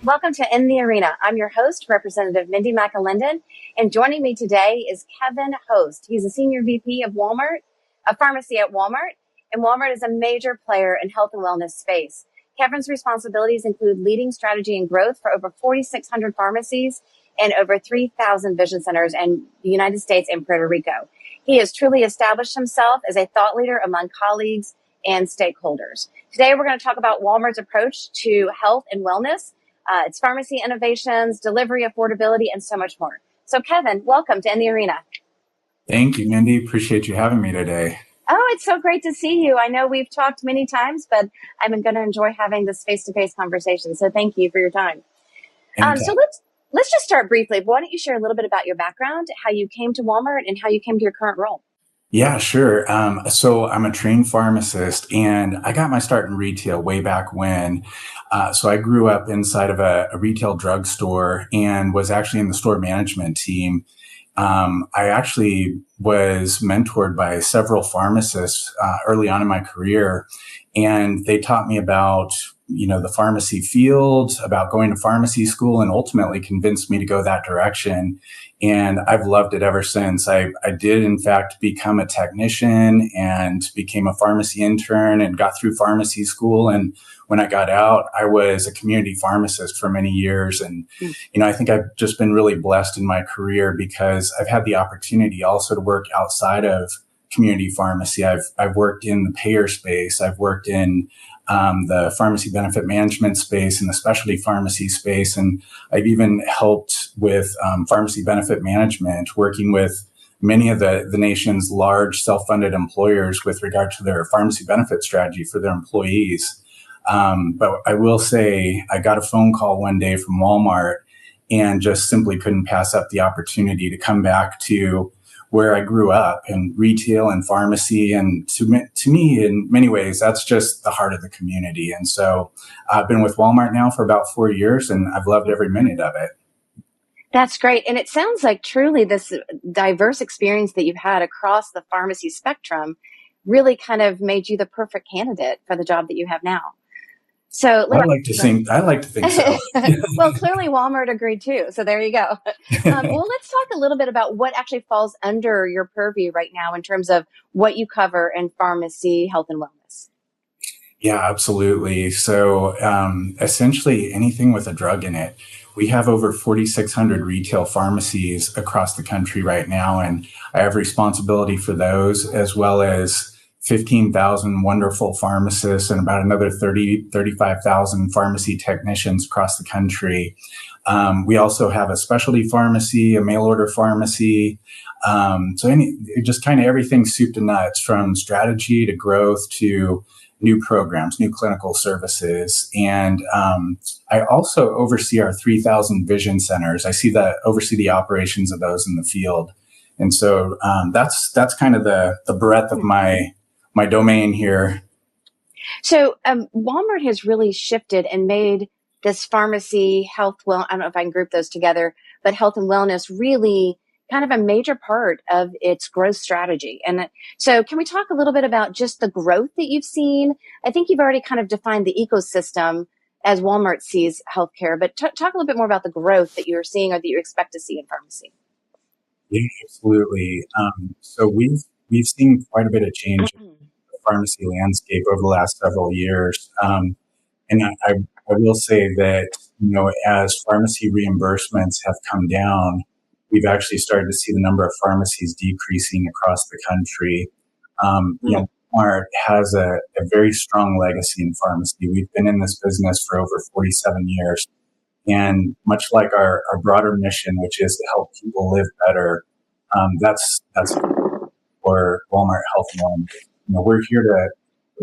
Welcome to In the Arena. I'm your host, Representative Mindy-Mcalindon, and joining me today is Kevin Host. He's a senior VP of Walmart, a pharmacy at Walmart, and Walmart is a major player in health and wellness space. Kevin's responsibilities include leading strategy and growth for over 4,600 pharmacies and over 3,000 vision centers in the United States and Puerto Rico. He has truly established himself as a thought leader among colleagues and stakeholders. Today, we're going to talk about Walmart's approach to health and wellness, its pharmacy innovations, delivery affordability, and so much more. So, Kevin, welcome to In the Arena. Thank you, Mindy. Appreciate you having me today. Oh, it's so great to see you. I know we've talked many times, but I'm going to enjoy having this face-to-face conversation. So thank you for your time. So let's just start briefly. Why don't you share a little bit about your background, how you came to Walmart, and how you came to your current role? Yeah, sure. So I'm a trained pharmacist, and I got my start in retail way back when. So I grew up inside of a retail drugstore and was actually in the store management team. I actually was mentored by several pharmacists early on in my career, and they taught me about the pharmacy field, about going to pharmacy school, and ultimately convinced me to go that direction. And I've loved it ever since. I did, in fact, become a technician and became a pharmacy intern and got through pharmacy school. And when I got out, I was a community pharmacist for many years. And, I think I've just been really blessed in my career because I've had the opportunity also to work outside of community pharmacy. I've worked in the payer space. I've worked in the pharmacy benefit management space and the specialty pharmacy space. And I've even helped with pharmacy benefit management, working with many of the nation's large self-funded employers with regard to their pharmacy benefit strategy for their employees. But I will say I got a phone call one day from Walmart and just simply couldn't pass up the opportunity to come back to where I grew up in retail and pharmacy. And to me, in many ways, that's just the heart of the community. And so I've been with Walmart now for about 4 years, and I've loved every minute of it. That's great. And it sounds like truly this diverse experience that you've had across the pharmacy spectrum really kind of made you the perfect candidate for the job that you have now. So I like to think so. Well, clearly Walmart agreed too. So there you go. Well, let's talk a little bit about what actually falls under your purview right now in terms of what you cover in pharmacy, health, and wellness. Yeah, absolutely. So essentially anything with a drug in it. We have over 4,600 retail pharmacies across the country right now, and I have responsibility for those as well as 15,000 wonderful pharmacists and about another 35,000 pharmacy technicians across the country. We also have a specialty pharmacy, a mail order pharmacy. Just kind of everything soup to nuts, from strategy to growth to new programs, new clinical services. And I also oversee our 3,000 vision centers. I oversee the operations of those in the field. And so that's kind of the breadth of my domain here. So Walmart has really shifted and made this pharmacy, health, I don't know if I can group those together, but health and wellness really kind of a major part of its growth strategy. And so can we talk a little bit about just the growth that you've seen? I think you've already kind of defined the ecosystem as Walmart sees healthcare, but talk a little bit more about the growth that you're seeing or that you expect to see in pharmacy. Yeah, absolutely. So we've seen quite a bit of change in the pharmacy landscape over the last several years. And I will say that, as pharmacy reimbursements have come down, we've actually started to see the number of pharmacies decreasing across the country. Walmart has a very strong legacy in pharmacy. We've been in this business for over 47 years. And much like our broader mission, which is to help people live better, that's for Walmart Health and Wellness. We're here to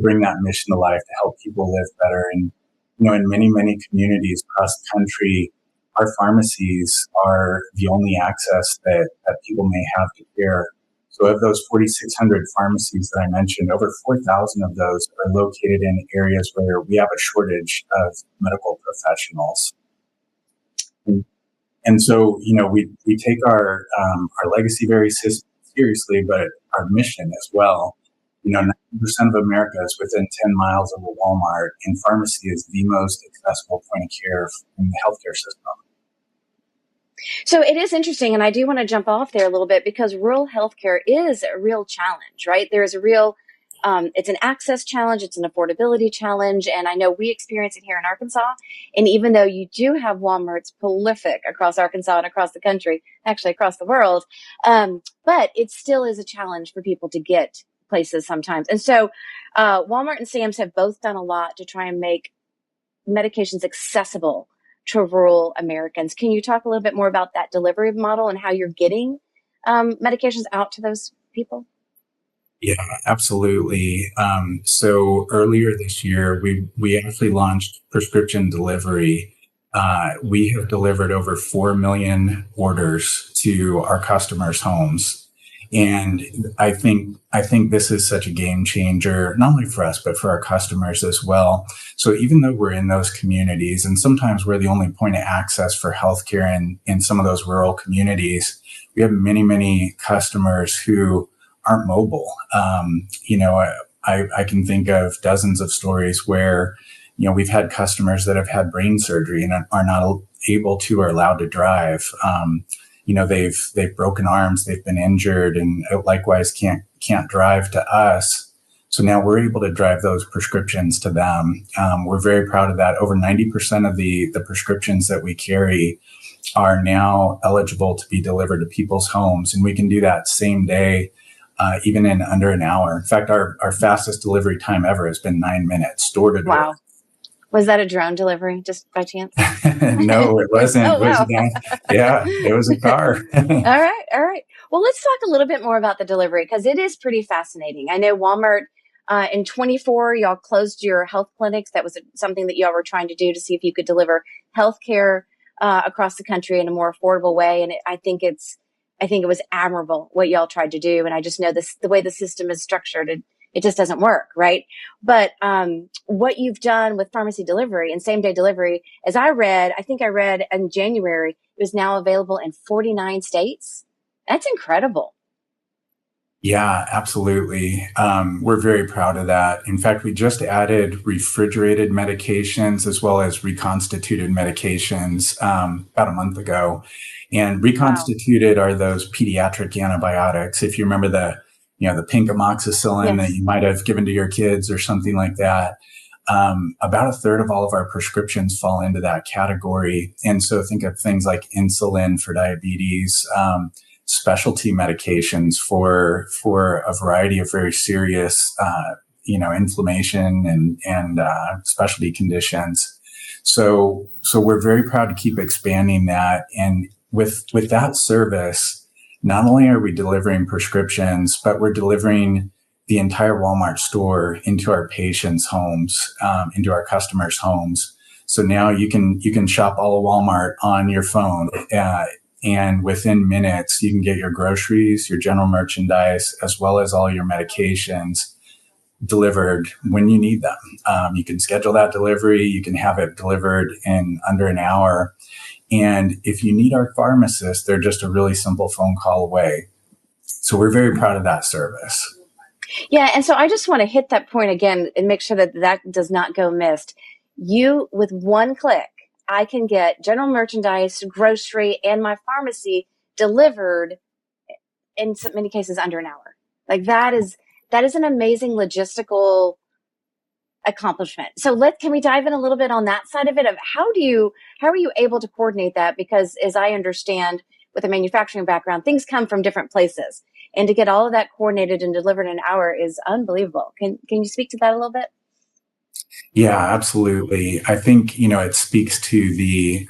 bring that mission to life, to help people live better. And, in many, many communities across the country, our pharmacies are the only access that people may have to care. So of those 4,600 pharmacies that I mentioned, over 4,000 of those are located in areas where we have a shortage of medical professionals. And so, we take our legacy very seriously, but our mission as well. 90% of America is within 10 miles of a Walmart, and pharmacy is the most accessible point of care in the healthcare system. So it is interesting, and I do want to jump off there a little bit because rural healthcare is a real challenge, right? There is a real, it's an access challenge, it's an affordability challenge, and I know we experience it here in Arkansas. And even though you do have Walmarts prolific across Arkansas and across the country, actually across the world, but it still is a challenge for people to get places sometimes. And so Walmart and Sam's have both done a lot to try and make medications accessible to rural Americans. Can you talk a little bit more about that delivery model and how you're getting medications out to those people? Yeah, absolutely. So earlier this year, we actually launched prescription delivery. We have delivered over 4 million orders to our customers' homes. And I think this is such a game changer, not only for us, but for our customers as well. So even though we're in those communities, and sometimes we're the only point of access for healthcare in some of those rural communities, we have many, many customers who aren't mobile. I can think of dozens of stories where, we've had customers that have had brain surgery and are not able to or allowed to drive. They've broken arms, they've been injured, and likewise can't drive to us. So now we're able to drive those prescriptions to them. We're very proud of that. Over 90% of the prescriptions that we carry are now eligible to be delivered to people's homes, and we can do that same day, even in under an hour. In fact, our fastest delivery time ever has been 9 minutes, door to door. Wow. Was that a drone delivery, just by chance? No, it wasn't. Oh, wow. It was a car. All right. Well, let's talk a little bit more about the delivery because it is pretty fascinating. I know Walmart in 24, y'all closed your health clinics. That was something that y'all were trying to do to see if you could deliver healthcare across the country in a more affordable way. And I think it was admirable what y'all tried to do. And I just know the way the system is structured, it just doesn't work, right? But what you've done with pharmacy delivery and same day delivery, as I read in January, it was now available in 49 states. That's incredible. Yeah, absolutely. We're very proud of that. In fact, we just added refrigerated medications as well as reconstituted medications about a month ago. And reconstituted are those pediatric antibiotics. If you remember the pink amoxicillin that you might have given to your kids or something like that. About a third of all of our prescriptions fall into that category. And so think of things like insulin for diabetes, specialty medications for a variety of very serious, inflammation and specialty conditions. So we're very proud to keep expanding that. And with that service, not only are we delivering prescriptions, but we're delivering the entire Walmart store into our patients' homes, into our customers' homes. So now you can shop all of Walmart on your phone, and within minutes you can get your groceries, your general merchandise, as well as all your medications delivered when you need them. You can schedule that delivery. You can have it delivered in under an hour. And if you need our pharmacist, they're just a really simple phone call away. So we're very proud of that service. Yeah. And so I just want to hit that point again and make sure that does not go missed. You, with one click, I can get general merchandise, grocery, and my pharmacy delivered in many cases under an hour. Like that is an amazing logistical accomplishment. So can we dive in a little bit on that side of it of how are you able to coordinate that? Because as I understand with a manufacturing background, things come from different places, and to get all of that coordinated and delivered in an hour is unbelievable. Can you speak to that a little bit? Yeah, absolutely. I think, it speaks to the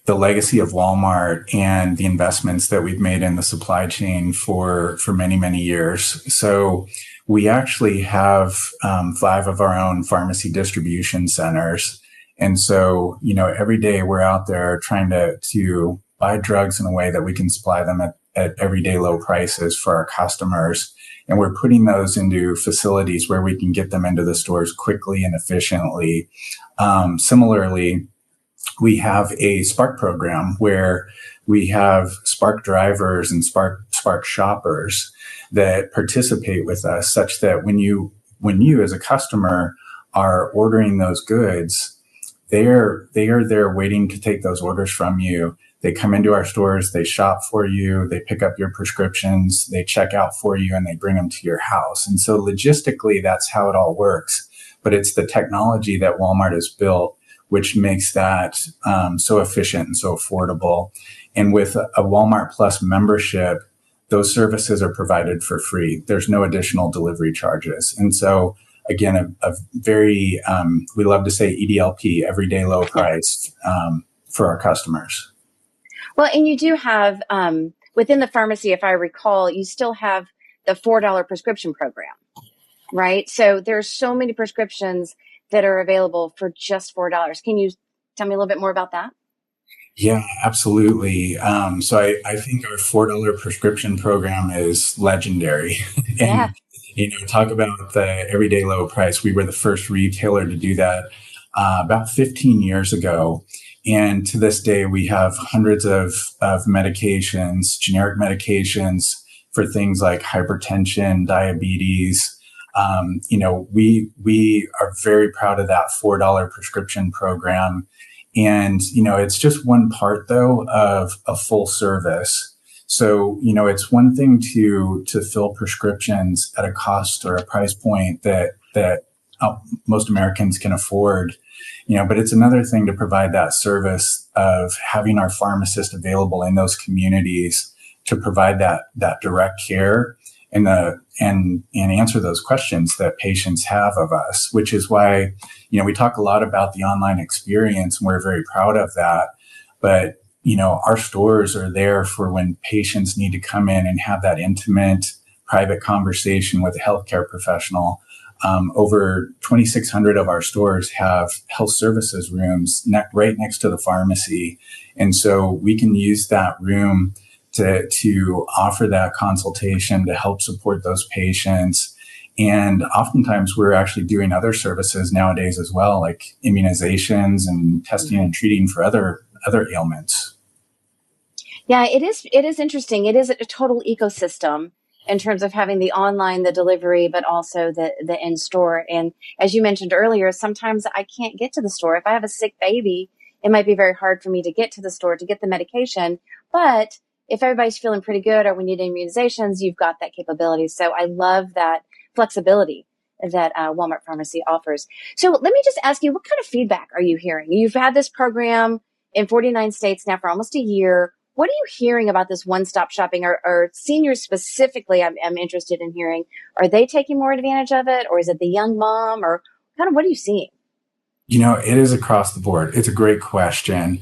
legacy of Walmart and the investments that we've made in the supply chain for many, many years. So we actually have 5 of our own pharmacy distribution centers. And so, every day we're out there trying to buy drugs in a way that we can supply them at everyday low prices for our customers. And we're putting those into facilities where we can get them into the stores quickly and efficiently. Similarly, we have a Spark program where we have Spark drivers and Spark shoppers that participate with us, such that when you as a customer are ordering those goods, they are there waiting to take those orders from you. They come into our stores, they shop for you, they pick up your prescriptions, they check out for you, and they bring them to your house. And so logistically, that's how it all works. But it's the technology that Walmart has built which makes that so efficient and so affordable. And with a Walmart Plus membership, those services are provided for free. There's no additional delivery charges. And so, again, a very, we love to say EDLP, everyday low price, for our customers. Well, and you do have, within the pharmacy, if I recall, you still have the $4 prescription program, right? So there's so many prescriptions that are available for just $4. Can you tell me a little bit more about that? Yeah, absolutely. So I think our $4 prescription program is legendary. Yeah. And, talk about the everyday low price. We were the first retailer to do that about 15 years ago. And to this day, we have hundreds of medications, generic medications for things like hypertension, diabetes. We are very proud of that $4 prescription program. And, it's just one part, though, of a full service. So, it's one thing to fill prescriptions at a cost or a price point that most Americans can afford, but it's another thing to provide that service of having our pharmacist available in those communities to provide that direct care and answer those questions that patients have of us, which is why, we talk a lot about the online experience, and we're very proud of that. But, our stores are there for when patients need to come in and have that intimate, private conversation with a healthcare professional. Over 2,600 of our stores have health services rooms right next to the pharmacy. And so we can use that room to offer that consultation to help support those patients. And oftentimes we're actually doing other services nowadays as well, like immunizations and testing and treating for other ailments. Yeah, it is interesting. It is a total ecosystem in terms of having the online, the delivery, but also the in-store. And as you mentioned earlier, sometimes I can't get to the store. If I have a sick baby, it might be very hard for me to get to the store to get the medication. But if everybody's feeling pretty good or we need immunizations, you've got that capability. So I love that flexibility that Walmart Pharmacy offers. So let me just ask you, what kind of feedback are you hearing? You've had this program in 49 states now for almost a year. What are you hearing about this one-stop shopping? Or seniors specifically, I'm interested in hearing, are they taking more advantage of it? Or is it the young mom? Or kind of what are you seeing? It is across the board. It's a great question.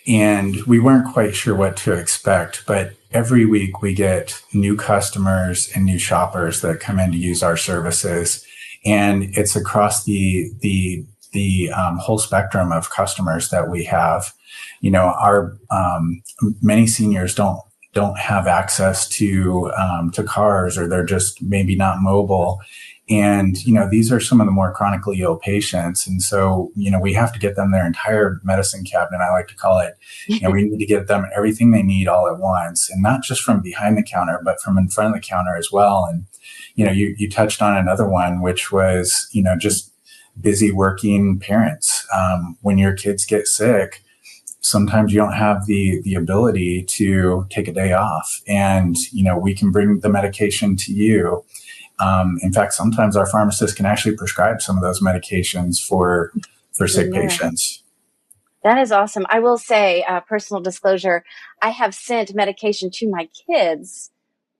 And we weren't quite sure what to expect, but every week we get new customers and new shoppers that come in to use our services. And it's across the whole spectrum of customers that we have. Our many seniors don't have access to cars, or they're just maybe not mobile. And, these are some of the more chronically ill patients. And so, we have to get them their entire medicine cabinet, I like to call it. We need to get them everything they need all at once, and not just from behind the counter, but from in front of the counter as well. And, you touched on another one, which was, just busy working parents. When your kids get sick, sometimes you don't have the ability to take a day off, and, we can bring the medication to you. In fact, sometimes our pharmacist can actually prescribe some of those medications for sick patients. That is awesome. I will say, personal disclosure, I have sent medication to my kids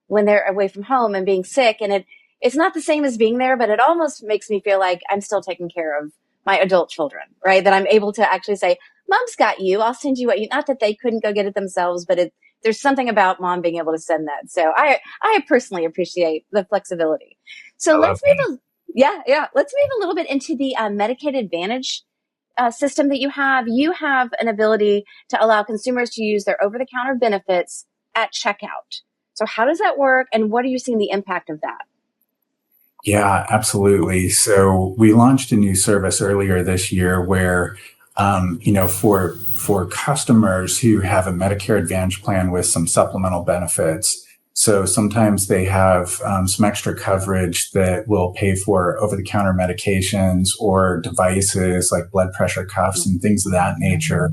when they're away from home and being sick. And it's not the same as being there, but it almost makes me feel like I'm still taking care of my adult children, right? That I'm able to actually say, Mom's got you. I'll send you what you, not that they couldn't go get it themselves, but there's something about mom being able to send that. So I personally appreciate the flexibility. So let's move let's move a little bit into the Medicaid Advantage system that you have. You have an ability to allow consumers to use their over-the-counter benefits at checkout. So how does that work, and what are you seeing the impact of that? Yeah, absolutely. So we launched a new service earlier this year where for customers who have a Medicare Advantage plan with some supplemental benefits. So sometimes they have some extra coverage that will pay for over-the-counter medications or devices like blood pressure cuffs and things of that nature.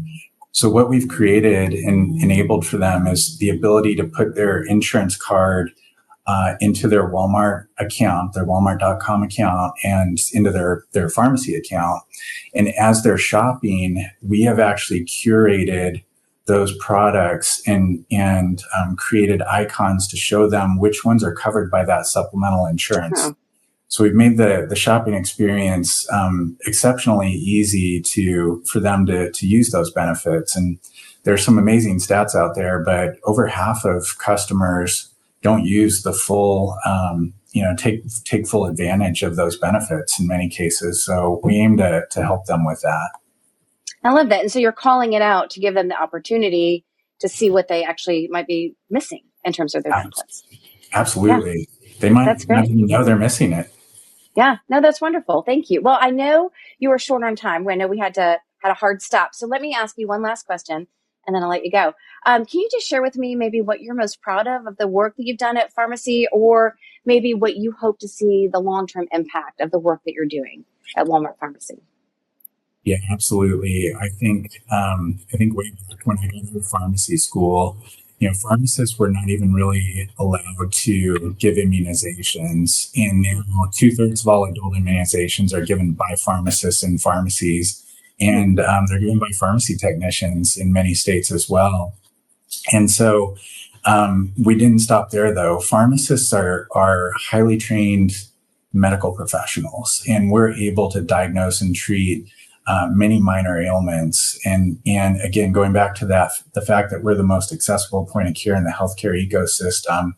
So what we've created and enabled for them is the ability to put their insurance card into their Walmart account, their Walmart.com account, and into their pharmacy account. And as they're shopping, we have actually curated those products and created icons to show them which ones are covered by that supplemental insurance. Huh. So we've made the shopping experience exceptionally easy for them to use those benefits. And there's some amazing stats out there, but over half of customers don't use the full, take full advantage of those benefits in many cases. So we aim to help them with that. I love that. And so you're calling it out to give them the opportunity to see what they actually might be missing in terms of their benefits. Absolutely. Yeah. They might not even know they're missing it. Yeah, no, that's wonderful. Thank you. Well, I know you were short on time. I know we had a hard stop. So let me ask you one last question, and then I'll let you go. Can you just share with me maybe what you're most proud of the work that you've done at pharmacy, or maybe what you hope to see the long-term impact of the work that you're doing at Walmart Pharmacy? Yeah, absolutely. I think way back when I got to pharmacy school, pharmacists were not even really allowed to give immunizations. And now 2/3 of all adult immunizations are given by pharmacists in pharmacies. And they're given by pharmacy technicians in many states as well. And so we didn't stop there, though. Pharmacists are highly trained medical professionals, and we're able to diagnose and treat many minor ailments. And again, going back to that, the fact that we're the most accessible point of care in the healthcare ecosystem,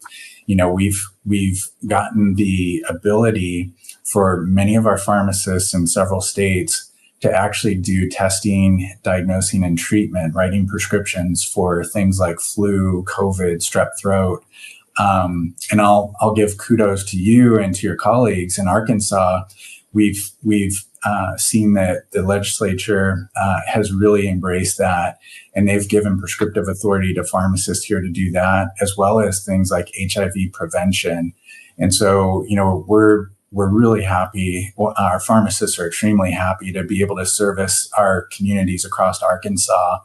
we've gotten the ability for many of our pharmacists in several states to actually do testing, diagnosing, and treatment, writing prescriptions for things like flu, COVID, strep throat. And I'll give kudos to you and to your colleagues in Arkansas. We've seen that the legislature has really embraced that, and they've given prescriptive authority to pharmacists here to do that, as well as things like HIV prevention. And so, we're really happy. Our pharmacists are extremely happy to be able to service our communities across Arkansas.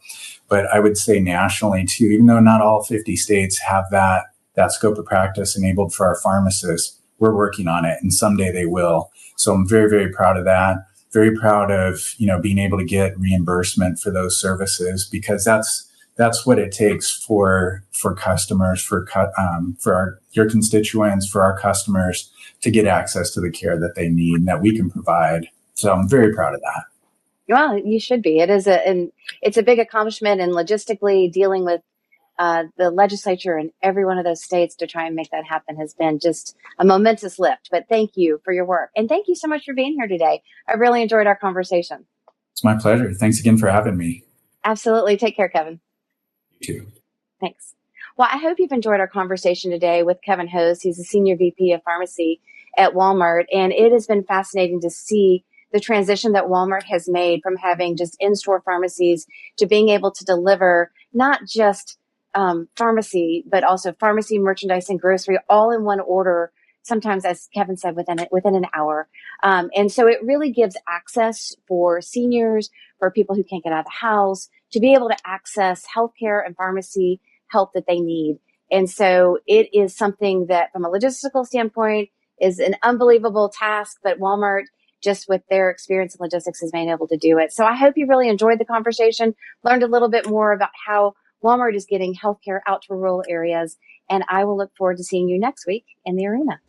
But I would say nationally too, even though not all 50 states have that scope of practice enabled for our pharmacists, we're working on it, and someday they will. So I'm very, very proud of that. Very proud of, being able to get reimbursement for those services, because that's what it takes for customers, for your constituents, for our customers to get access to the care that they need and that we can provide. So I'm very proud of that. Well, you should be. It's a big accomplishment, and logistically dealing with the legislature in every one of those states to try and make that happen has been just a momentous lift. But thank you for your work. And thank you so much for being here today. I really enjoyed our conversation. It's my pleasure. Thanks again for having me. Absolutely. Take care, Kevin. You too. Thanks. Well, I hope you've enjoyed our conversation today with Kevin Hose. He's the Senior VP of Pharmacy at Walmart. And it has been fascinating to see the transition that Walmart has made from having just in-store pharmacies to being able to deliver not just pharmacy, but also pharmacy, merchandise, and grocery all in one order, sometimes, as Kevin said, within an hour. And so it really gives access for seniors, for people who can't get out of the house, to be able to access healthcare and pharmacy help that they need. And so it is something that, from a logistical standpoint, is an unbelievable task, but Walmart, just with their experience in logistics, has been able to do it. So I hope you really enjoyed the conversation, learned a little bit more about how Walmart is getting healthcare out to rural areas, and I will look forward to seeing you next week in the arena.